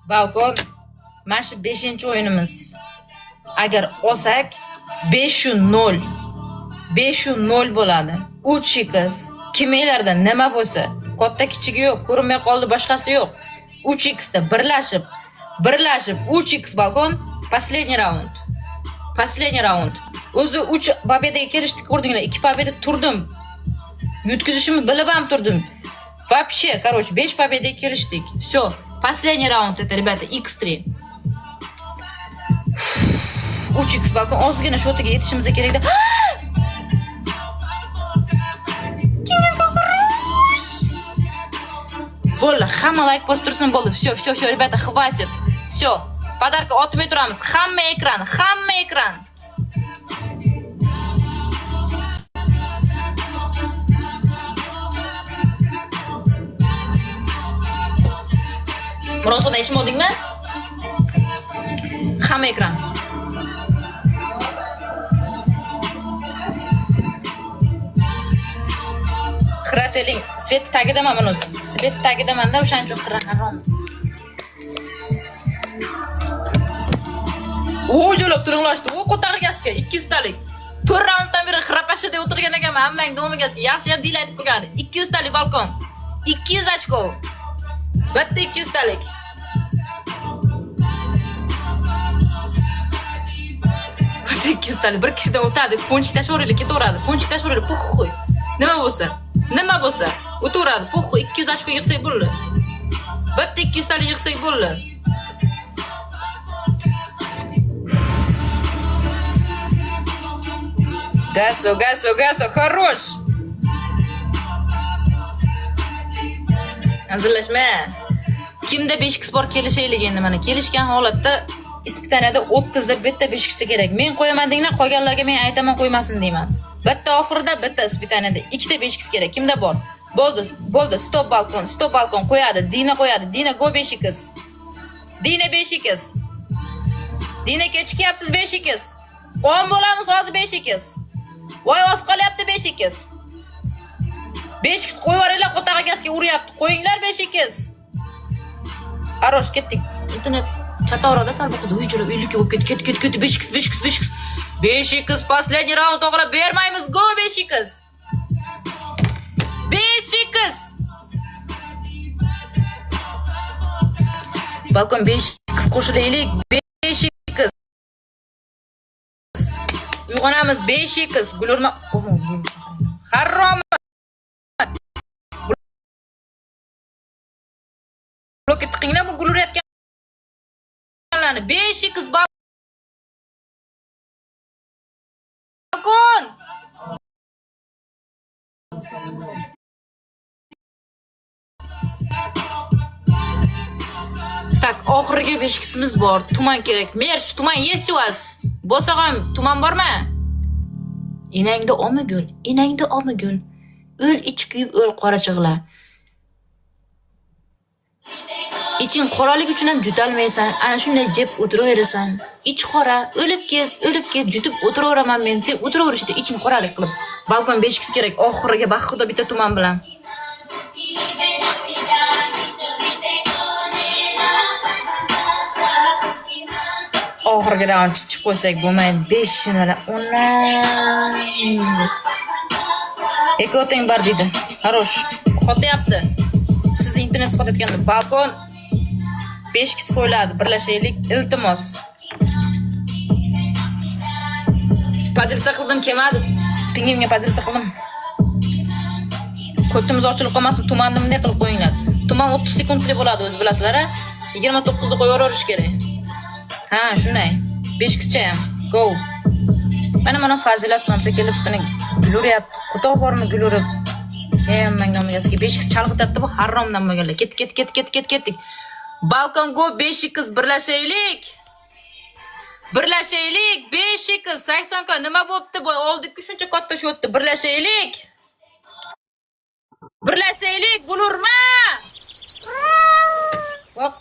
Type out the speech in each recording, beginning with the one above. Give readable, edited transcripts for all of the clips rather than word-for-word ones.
Balkon, mana shu 5-o'yinimiz. Agar olsak 5-0. 5-0 bo'ladi. 3x. Kimlarida nima bo'lsa, katta kichigi yo'q, ko'rinmay qoldi, boshqasi yo'q. 3x da birlashib 3x balkon. Последний раунд. Последний раунд. O'zi 3 побеdaga kelishdik, ko'rdinglar. 2 победа turdim. Yutkizishimni bilib ham turdim. Вообще, короче, 5 побеdaga kelishdik. Всё. Последний раунд это, ребята, x3. 3x balkon ozgina shotiga yetishimiz kerak-da. Bo'ldi, hamma like bosib tursin, bo'ldi. Всё, ребята, хватит. Всё. Подарка otmay turamiz. Hamma ekran. Murosuda ichmadingmi? Hamma ekran. Xirateling, svet tagidaman buni. Svet tagidamanda o'shaning uchun harom. O'jolab turinglardi. O ko'targasiga 200 talik. 4 raunddan beri xirapashida o'tirgan ekanman, hammang domigasiga. Yaxshi ham dil aytib qo'ygan. 200 talik balkon. 200 ochko. Bitta 200 talik. Bitta 200 talik. Bir kishidan o'tadi. Ponchik tashvorili ketaveradi. Ponchik tashvorili puxuy. Nima bo'lsa, o'tiradi. Puxuy 200 ochko yig'sak bo'ldi. Bitta 200 talik yig'sak bo'ldi. Gaso, хорош. Hazırlashma. Kimda 5x bor kelishaylik endi mana. Kelishgan holatda ispitaniyada 30 da bitta 5x kerak. Men qo'yaman denglar, qolganlarga men aytaman qo'ymasin deyman. Bitta oxirida, bitta ispitaniyada 2 ta 5x kerak. Kimda bor? Bo'ldi. Stop balkon qo'yadi. Dina qo'yadi. Dina go 5x. Dina 5x. Dina kechikyapsiz 5x. 10 bo'lamiz hozir 5x. Voy, oz qolyapti 5x. 5x qo'yvaringlar, qo'taga gazga uryapti. Qo'yinglar 5x. Arosh ketdik. Internet chatovrada sal bu qiz uyjilab 50 ga bo'lib ketdi. 5x. 5x последний rauнд o'g'lab bermaymiz. Go 5x. 5x. Balkon 5x qo'shilaylik. 5x. Uyg'onamiz 5x. Gulurma. Harom. Bloket qilinglar bu gulurayotganlarni. 5x balkon. Tak, oxirgi 5x'imiz bor. Tuman kerak. Merch, tuman есть у вас? Bo'lsa ham tuman bormi? Enangda omigul. O'l ich kuyib o'l qorachig'lar. İçin qoralik uchun ham jutalmaysan. Ana shunday jeb o'tiraverasan. Ich qora, o'lib ket, jutib o'tiraveraman men. Sen o'tiraverishda iching qoralik qilib. Balkon 5x kerak. Oxiriga baxxudo bitta tuman bilan. Oxirgi raund chiqib qo'ysak bo'lmaydi. 5-0. Ekoteng bar dedi. Хорош. Qotyapti. Siz internet qotayotganda balkon 5x qo'yiladi. Birlashaylik, iltimos. Padilsa qildim, kelmadi. Pingimga padilsa qildim. Ko'timiz ochilib qolmasin, tumanni bunday qilib qo'yinglar. Tuman 30 sekundli bo'ladi, o'z bilasizlar. 29 da qo'yaverish kerak. Ha, shunday. 5xcha ham. Go. Mana fazilat somsa kelib buni guluryapti. Qutoq bormi gulurib? Hammang nomigasiga 5x chalg'ityapti bu haromdan bo'lganlar. Ketdik. Balkon go 5x birlashaylik. 5x 80 ka nima bo'pti? Oldikku shuncha katta shotdi. Birlashaylik. Gulurma. Voq.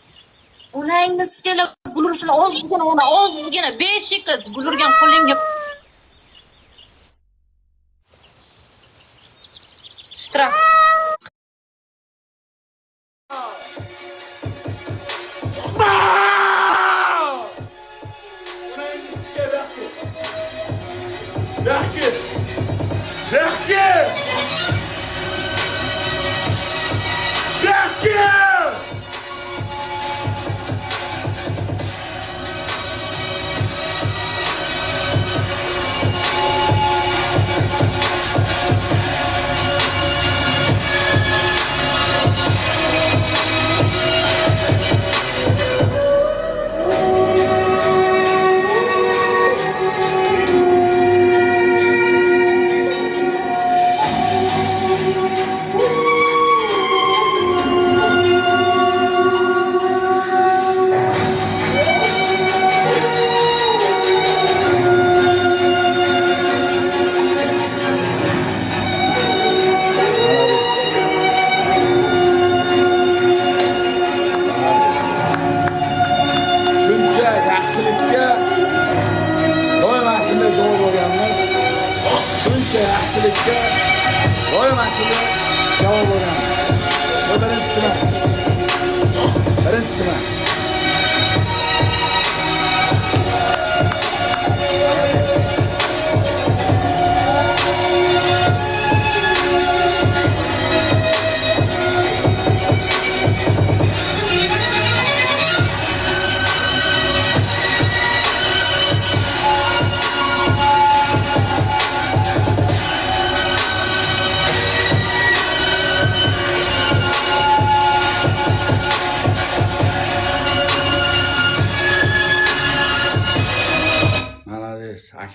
Unangni sizga gulurishini ozgina 5x gulurgan qo'lingga shtraf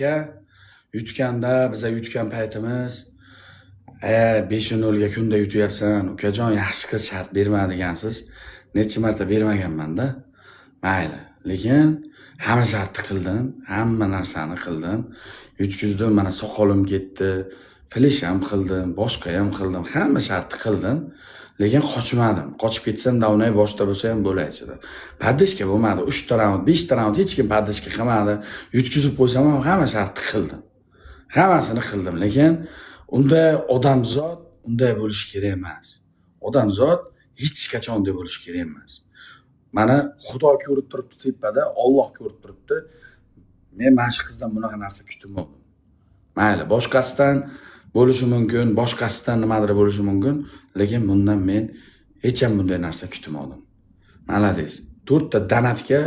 aka yutganda, biza yutgan paytimiz 5-0 ga kunda yutyapsan, ukajon yaxshi qiz shart berma degansiz. Necha marta bermaganman-da. Mayli, lekin hamma shartni qildim, hamma narsani qildim. Yutkizdim, mana soqolim ketdi, filish ham qildim, boshqa ham qildim, hamma shartni qildim. Lekin qochmadim. Qochib ketsam davnay boshda bo'lsa ham bo'laydi. Paddishka bo'lmadi. 3 ta raund, 5 ta raund hech kim paddishka qilmadi. Yutkizib qo'ysam ham hamma shartni qildim. Hammasini qildim, lekin unda odamzod unday bo'lish kerak emas. Odamzod hech qachon unday bo'lish kerak emas. Mana Xudo ko'rib turibdi tepada, Alloh ko'rib turibdi. Men mana shu qizdan bunaqa narsa kutmadim. Mayli, boshqasidan bo'lishi mumkin, boshqasidan nimadir bo'lishi mumkin, lekin bundan men hech ham bunday narsa kutmadim. Malades. 4 ta donatga,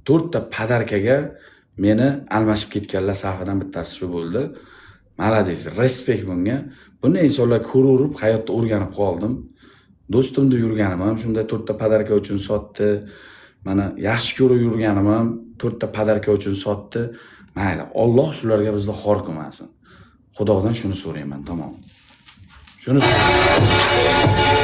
4 ta podarkaga meni almashib ketganlar safidan bittasi shu bo'ldi. Malades, respekt bunga. Bunday insonlar ko'rib, hayotda o'rganib qoldim. Do'stimda yurganim ham shunday 4 ta podarka uchun sotdi. Mana yaxshi ko'rib yurganim ham 4 ta podarka uchun sotdi. Mayli, Alloh shularga bizni xor qilmasin. Xudodan shuni so'rayman, tamom. Shuni so'rayman.